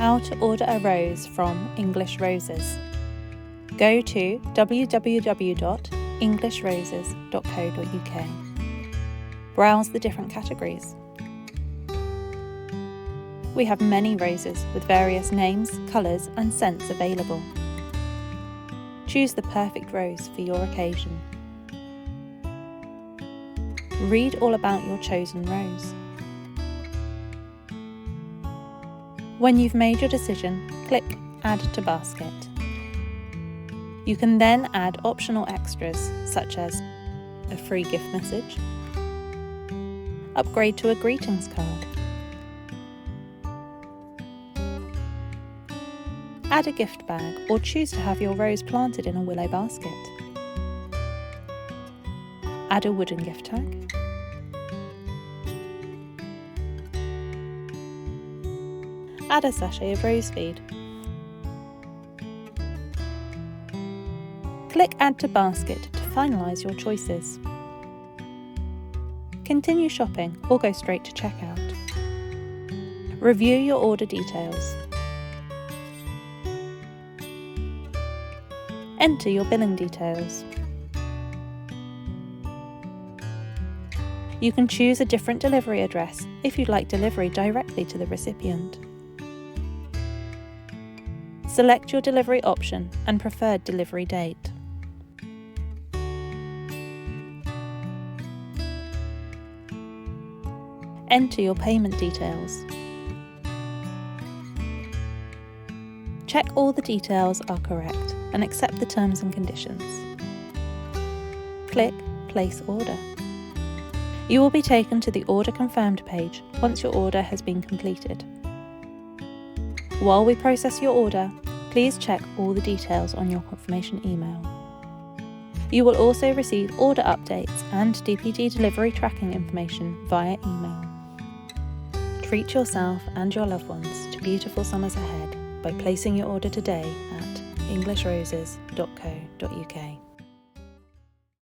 How to order a rose from Englishroses. Go to www.englishroses.co.uk. Browse the different categories. We have many roses with various names, colours and scents available. Choose the perfect rose for your occasion. Read all about your chosen rose. When you've made your decision, click Add to Basket. You can then add optional extras such as a free gift message, upgrade to a greetings card, add a gift bag or choose to have your rose planted in a willow basket, add a wooden gift tag, add a sachet of rose feed. Click Add to Basket to finalise your choices. Continue shopping or go straight to checkout. Review your order details. Enter your billing details. You can choose a different delivery address if you'd like delivery directly to the recipient. Select your delivery option and preferred delivery date. Enter your payment details. Check all the details are correct and accept the terms and conditions. Click Place Order. You will be taken to the Order Confirmed page once your order has been completed. While we process your order, please check all the details on your confirmation email. You will also receive order updates and DPD delivery tracking information via email. Treat yourself and your loved ones to beautiful summers ahead by placing your order today at englishroses.co.uk.